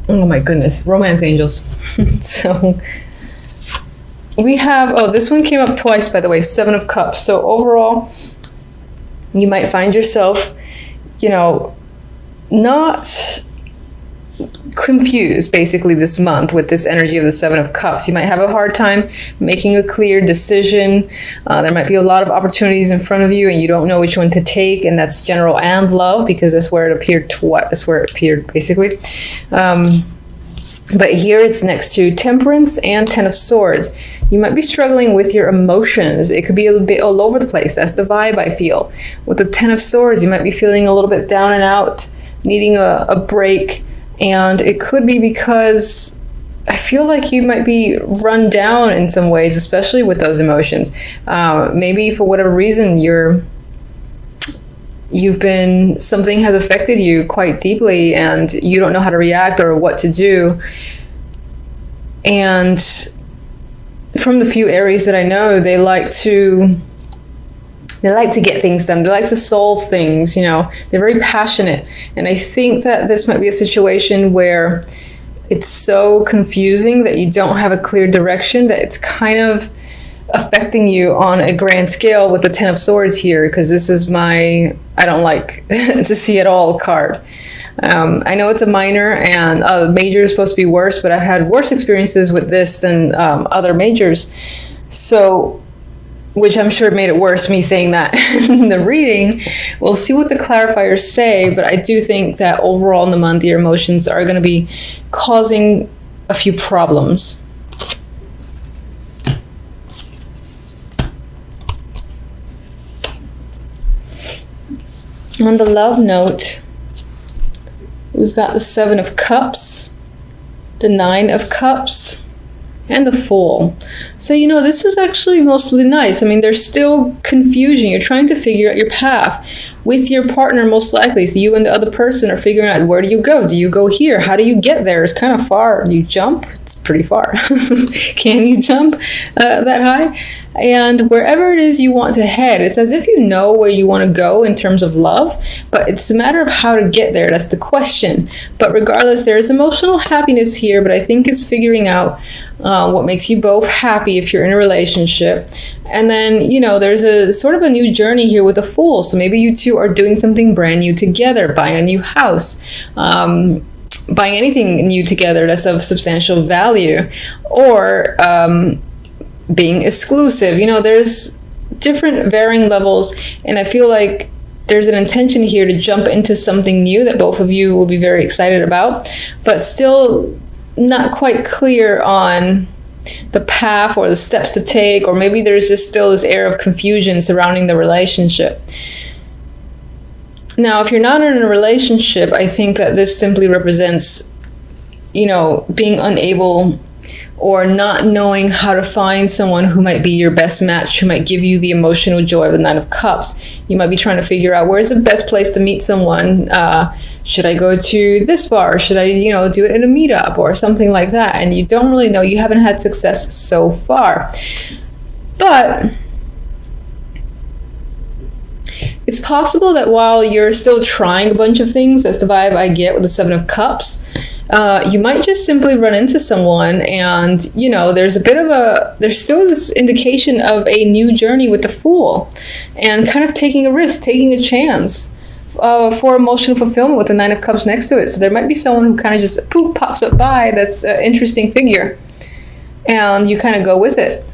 Oh my goodness, romance angels. So we have, oh, this one came up twice, by the way, Seven of Cups. So overall, you might find yourself, you know, not confused basically this month with this energy of the Seven of Cups. You might have a hard time making a clear decision. There might be a lot of opportunities in front of you and you don't know which one to take, and that's general and love, because that's where it appeared that's where it appeared basically. But here it's next to Temperance and Ten of Swords. You might be struggling with your emotions. It could be a bit all over the place. That's the vibe I feel. With the Ten of Swords, you might be feeling a little bit down and out, needing a break. And it could be because I feel like you might be run down in some ways, especially with those emotions. Maybe for whatever reason something has affected you quite deeply and you don't know how to react or what to do. And from the few Aries that I know, they like to get things done. They like to solve things, you know. They're very passionate. And I think that this might be a situation where it's so confusing that you don't have a clear direction, that it's kind of affecting you on a grand scale with the Ten of Swords here, because this is my I don't like to see it all card. I know it's a minor and major is supposed to be worse, but I've had worse experiences with this than other majors. So, which I'm sure made it worse, me saying that in the reading. We'll see what the clarifiers say, but I do think that overall in the month, your emotions are going to be causing a few problems. On the love note, we've got the Seven of Cups, the Nine of Cups, and the Fool. So, you know, this is actually mostly nice. I mean, there's still confusion. You're trying to figure out your path with your partner, most likely. So you and the other person are figuring out, where do you go? Do you go here? How do you get there? It's kind of far. You jump? It's pretty far. Can you jump that high? And wherever it is you want to head, it's as if you know where you want to go in terms of love, but it's a matter of how to get there. That's the question. But regardless, there is emotional happiness here, but I think it's figuring out what makes you both happy if you're in a relationship. And then, you know, there's a sort of a new journey here with the Fool. So maybe you two are doing something brand new together, buying a new house, buying anything new together that's of substantial value, or being exclusive. You know, there's different varying levels, and I feel like there's an intention here to jump into something new that both of you will be very excited about, but still not quite clear on the path or the steps to take, or maybe there's just still this air of confusion surrounding the relationship. Now, if you're not in a relationship, I think that this simply represents, you know, being unable or not knowing how to find someone who might be your best match, who might give you the emotional joy of the Nine of Cups. You might be trying to figure out, where's the best place to meet someone? Should I go to this bar? Should I, you know, do it in a meetup or something like that? And you don't really know. You haven't had success so far. But it's possible that while you're still trying a bunch of things, that's the vibe I get with the Seven of Cups, you might just simply run into someone and, you know, there's still this indication of a new journey with the Fool and kind of taking a risk, taking a chance for emotional fulfillment with the Nine of Cups next to it. So there might be someone who kind of just poof, pops up by that's an interesting figure and you kind of go with it.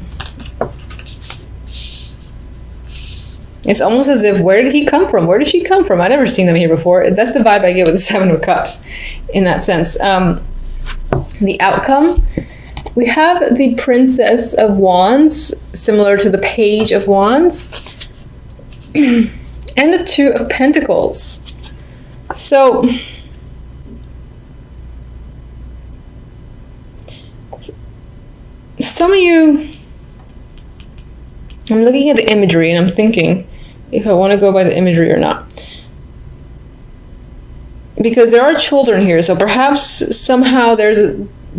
It's almost as if, where did he come from? Where did she come from? I've never seen them here before. That's the vibe I get with the Seven of Cups in that sense. The outcome, we have the Princess of Wands, similar to the Page of Wands, and the Two of Pentacles. So, some of you, I'm looking at the imagery and I'm thinking if I want to go by the imagery or not. Because there are children here, so perhaps somehow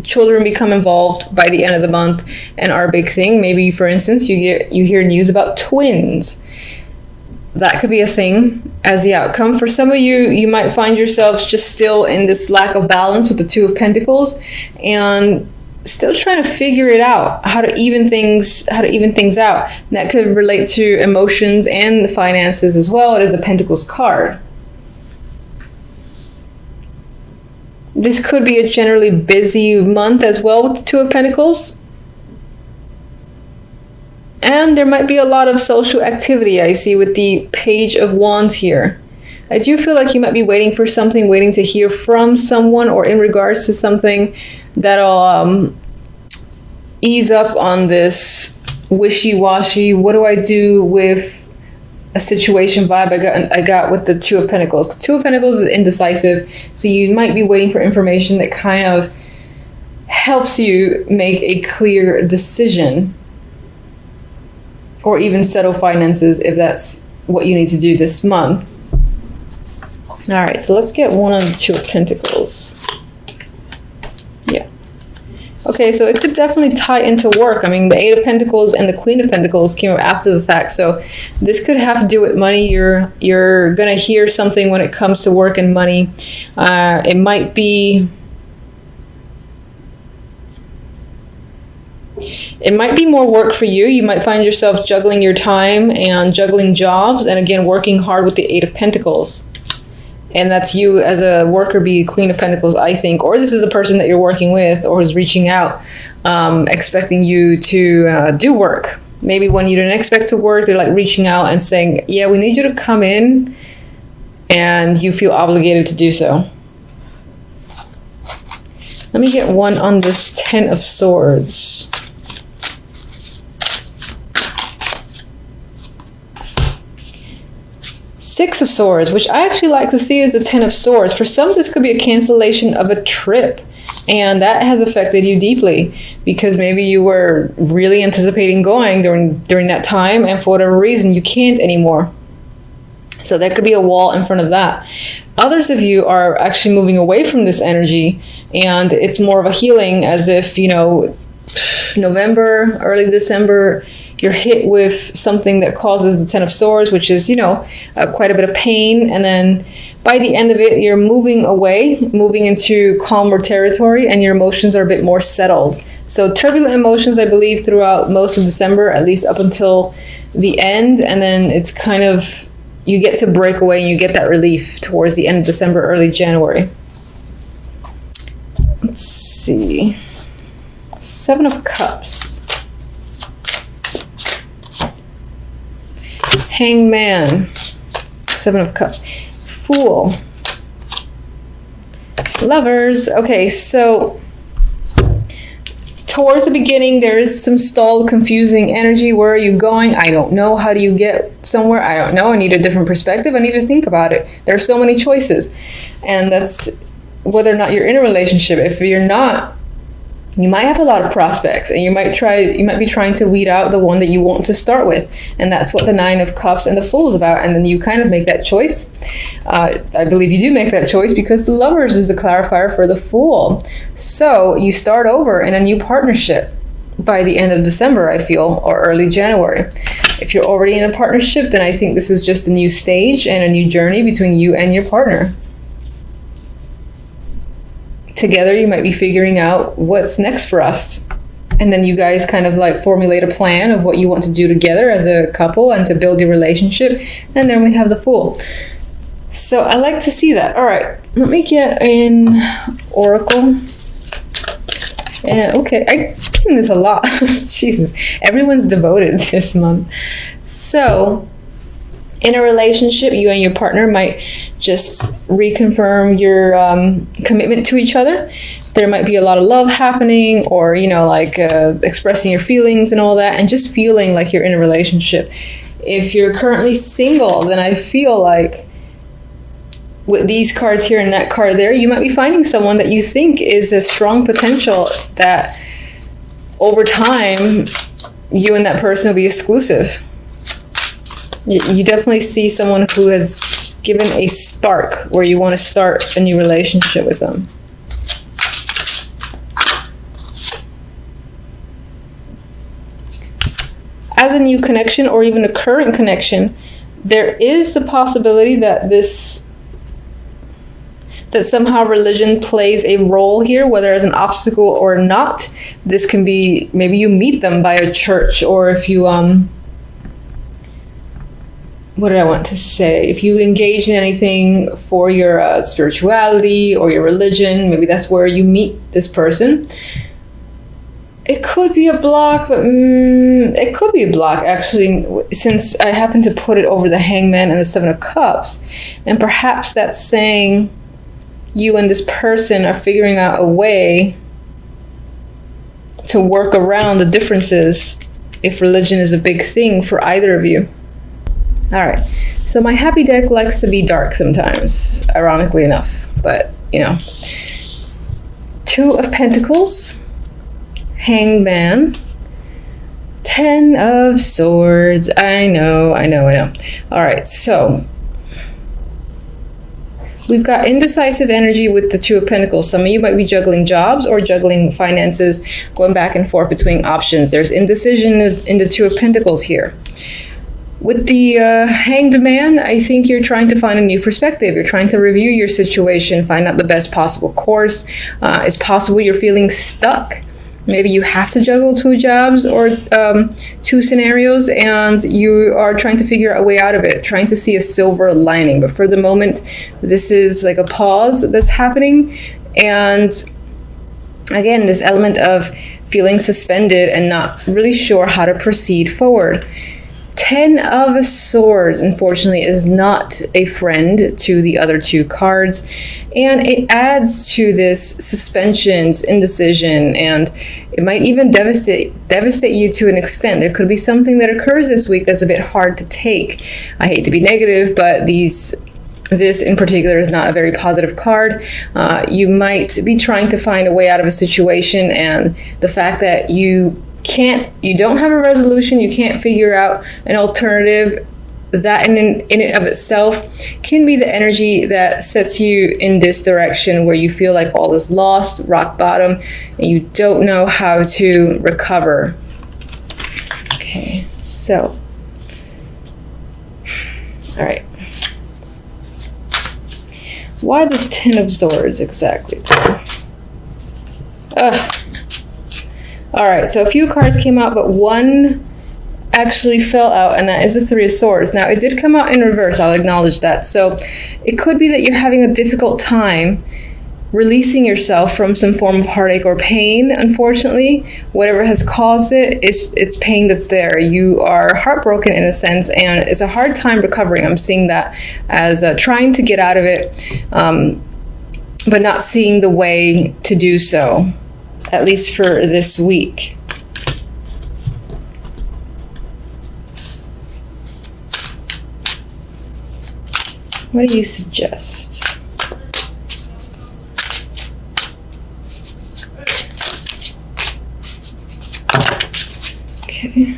children become involved by the end of the month and are a big thing. Maybe, for instance, you hear news about twins. that could be a thing as the outcome. For some of you, you might find yourselves just still in this lack of balance with the Two of Pentacles and still trying to figure it out, how to even things out. And that could relate to emotions and the finances as well. It is a Pentacles card. This could be a generally busy month as well with the Two of Pentacles. And there might be a lot of social activity I see with the Page of Wands here. I do feel like you might be waiting for something, waiting to hear from someone or in regards to something that'll ease up on this wishy-washy, what do I do with a situation vibe I got with the Two of Pentacles. Two of Pentacles is indecisive, so you might be waiting for information that kind of helps you make a clear decision, or even settle finances if that's what you need to do this month. All right, so let's get one on the Two of Pentacles. Yeah. Okay, so it could definitely tie into work. I mean, the Eight of Pentacles and the Queen of Pentacles came up after the fact, so this could have to do with money. You're gonna hear something when it comes to work and money. It might be more work for you. You might find yourself juggling your time and juggling jobs, and again, working hard with the Eight of Pentacles. And that's you as a worker, be Queen of Pentacles, I think. Or this is a person that you're working with or is reaching out, expecting you to do work. Maybe when you didn't expect to work, they're like reaching out and saying, yeah, we need you to come in, and you feel obligated to do so. Let me get one on this Ten of Swords. Six of Swords, which I actually like to see as the Ten of Swords. For some, this could be a cancellation of a trip, and that has affected you deeply because maybe you were really anticipating going during that time, and for whatever reason, you can't anymore. So there could be a wall in front of that. Others of you are actually moving away from this energy, and it's more of a healing, as if, you know, November, early December, you're hit with something that causes the Ten of Swords, which is, you know, quite a bit of pain. And then by the end of it, you're moving away, moving into calmer territory, and your emotions are a bit more settled. So turbulent emotions, I believe, throughout most of December, at least up until the end. And then it's kind of, you get to break away and you get that relief towards the end of December, early January. Let's see. Seven of Cups. Hangman. Seven of Cups. Fool. Lovers. Okay, so towards the beginning, there is some stalled, confusing energy. Where are you going? I don't know. How do you get somewhere? I don't know. I need a different perspective. I need to think about it. There are so many choices. And that's whether or not you're in a relationship. If you're not, you might have a lot of prospects, and you might be trying to weed out the one that you want to start with. And that's what the Nine of Cups and the Fool is about. And then you kind of make that choice. I believe you do make that choice because the Lovers is the clarifier for the Fool. So you start over in a new partnership by the end of December, I feel, or early January. If you're already in a partnership, then I think this is just a new stage and a new journey between you and your partner. Together, you might be figuring out what's next for us. And then you guys kind of like formulate a plan of what you want to do together as a couple and to build your relationship. And then we have the Fool. So I like to see that. All right, let me get an Oracle. And okay, I'm doing this a lot. Jesus, everyone's devoted this month. So in a relationship, you and your partner might just reconfirm your commitment to each other. There might be a lot of love happening, or, you know, like expressing your feelings and all that, and just feeling like you're in a relationship. If you're currently single, then I feel like with these cards here and that card there, you might be finding someone that you think is a strong potential, that over time, you and that person will be exclusive. You definitely see someone who has given a spark where you want to start a new relationship with them. As a new connection, or even a current connection, there is the possibility that that somehow religion plays a role here, whether as an obstacle or not. This can be, maybe you meet them by a church, or if you, what did I want to say? If you engage in anything for your spirituality or your religion, maybe that's where you meet this person. It could be a block, but it could be a block, actually, since I happen to put it over the Hangman and the Seven of Cups. And perhaps that's saying you and this person are figuring out a way to work around the differences if religion is a big thing for either of you. All right, so my happy deck likes to be dark sometimes, ironically enough, but you know. Two of Pentacles, Hangman, Ten of Swords. I know. All right, so we've got indecisive energy with the Two of Pentacles. Some of you might be juggling jobs or juggling finances, going back and forth between options. There's indecision in the Two of Pentacles here. With the Hanged Man, I think you're trying to find a new perspective. You're trying to review your situation, find out the best possible course. It's possible you're feeling stuck. Maybe you have to juggle two jobs or two scenarios, and you are trying to figure out a way out of it, trying to see a silver lining. But for the moment, this is like a pause that's happening. And again, this element of feeling suspended and not really sure how to proceed forward. Ten of Swords, unfortunately, is not a friend to the other two cards, and it adds to this suspensions, indecision, and it might even devastate you to an extent. There could be something that occurs this week that's a bit hard to take. I hate to be negative, but this in particular is not a very positive card. You might be trying to find a way out of a situation, and the fact that you don't have a resolution, you can't figure out an alternative, that in and of itself can be the energy that sets you in this direction where you feel like all is lost, rock bottom, and you don't know how to recover. Okay, so, all right. Why the Ten of Swords exactly? Ugh. All right, so a few cards came out, but one actually fell out, and that is the Three of Swords. Now, it did come out in reverse, I'll acknowledge that. So it could be that you're having a difficult time releasing yourself from some form of heartache or pain, unfortunately. Whatever has caused it, it's pain that's there. You are heartbroken in a sense, and it's a hard time recovering. I'm seeing that as trying to get out of it, but not seeing the way to do so. At least for this week. What do you suggest? Okay.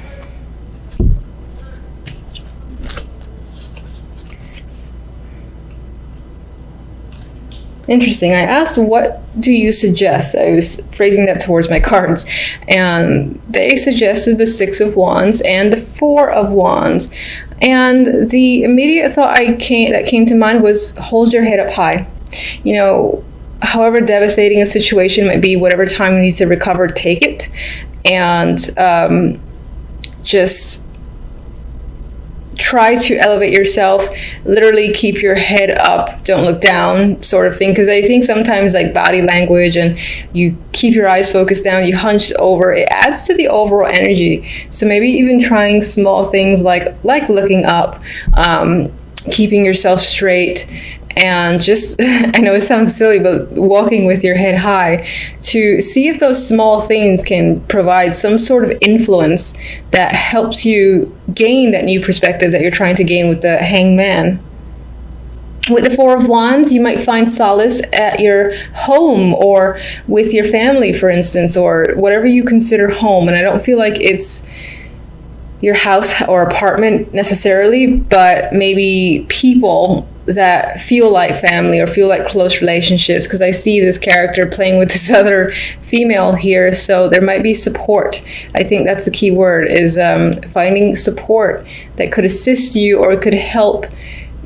Interesting. I asked, what do you suggest? I was phrasing that towards my cards, and they suggested the Six of Wands and the Four of Wands. And the immediate thought that came to mind was, hold your head up high. You know, however devastating a situation might be, whatever time you need to recover, take it, and just try to elevate yourself, literally keep your head up, don't look down, sort of thing. Because I think sometimes like body language and you keep your eyes focused down, you hunched over, it adds to the overall energy. So maybe even trying small things like looking up, keeping yourself straight, and just, I know it sounds silly, but walking with your head high to see if those small things can provide some sort of influence that helps you gain that new perspective that you're trying to gain with the Hangman. With the Four of Wands, you might find solace at your home or with your family, for instance, or whatever you consider home. And I don't feel like it's your house or apartment necessarily, but maybe people that feel like family or feel like close relationships, because I see this character playing with this other female here, so there might be support. I think that's the key word, is finding support that could assist you or could help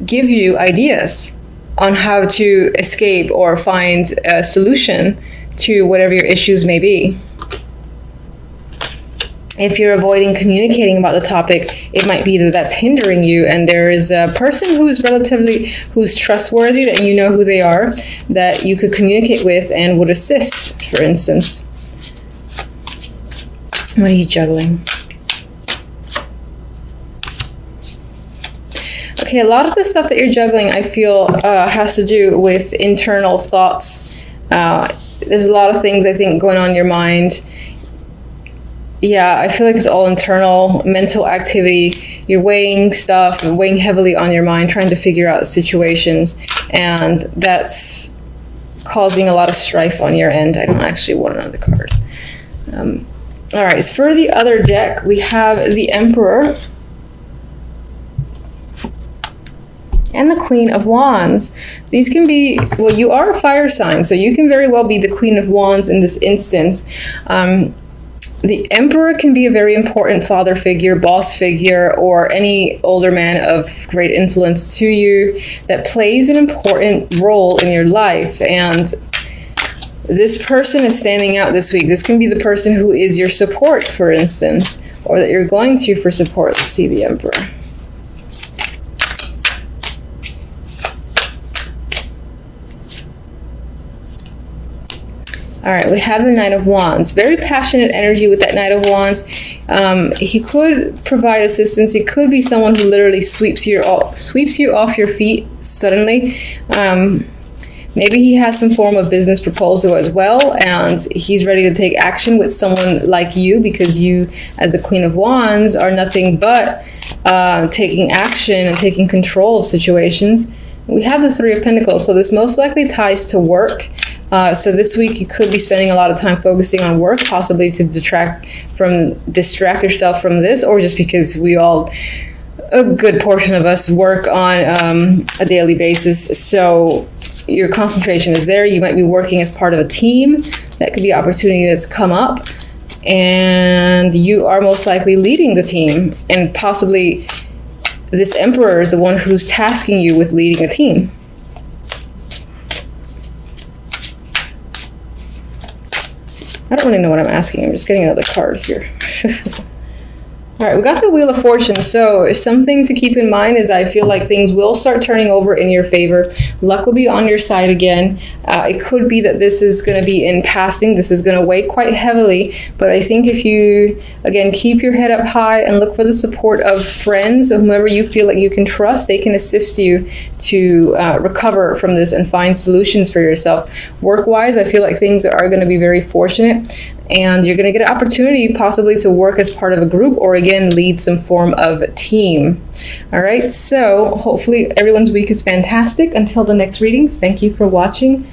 give you ideas on how to escape or find a solution to whatever your issues may be. If you're avoiding communicating about the topic, it might be that that's hindering you, and there is a person who's trustworthy, that you know who they are, that you could communicate with and would assist, for instance. What are you juggling? Okay, a lot of the stuff that you're juggling, I feel, has to do with internal thoughts. There's a lot of things, I think, going on in your mind. Yeah, I feel like it's all internal, mental activity. You're weighing stuff, weighing heavily on your mind, trying to figure out situations, and that's causing a lot of strife on your end. I don't actually want another card. All right, so for the other deck, we have the Emperor and the Queen of Wands. These can be, well, you are a fire sign, so you can very well be the Queen of Wands in this instance. The Emperor can be a very important father figure, boss figure, or any older man of great influence to you that plays an important role in your life. And this person is standing out this week. This can be the person who is your support, for instance, or that you're going to for support. Let's see the Emperor. All right, we have the Knight of Wands. Very passionate energy with that Knight of Wands. He could provide assistance. He could be someone who literally sweeps you off your feet suddenly. Maybe he has some form of business proposal as well, and he's ready to take action with someone like you, because you, as the Queen of Wands, are nothing but taking action and taking control of situations. We have the Three of Pentacles, so this most likely ties to work. So this week you could be spending a lot of time focusing on work, possibly to distract yourself from this, or just because a good portion of us work on a daily basis. So your concentration is there. You might be working as part of a team. That could be an opportunity that's come up, and you are most likely leading the team, and possibly this Emperor is the one who's tasking you with leading a team. I don't really know what I'm asking. I'm just getting another card here. All right, we got the Wheel of Fortune. So something to keep in mind is I feel like things will start turning over in your favor. Luck will be on your side again. It could be that this is going to be in passing. This is going to weigh quite heavily. But I think if you, again, keep your head up high and look for the support of friends, or whomever you feel like you can trust, they can assist you to recover from this and find solutions for yourself. Work-wise, I feel like things are going to be very fortunate. And you're going to get an opportunity possibly to work as part of a group, or again, lead some form of team. All right, so hopefully everyone's week is fantastic. Until the next readings, thank you for watching.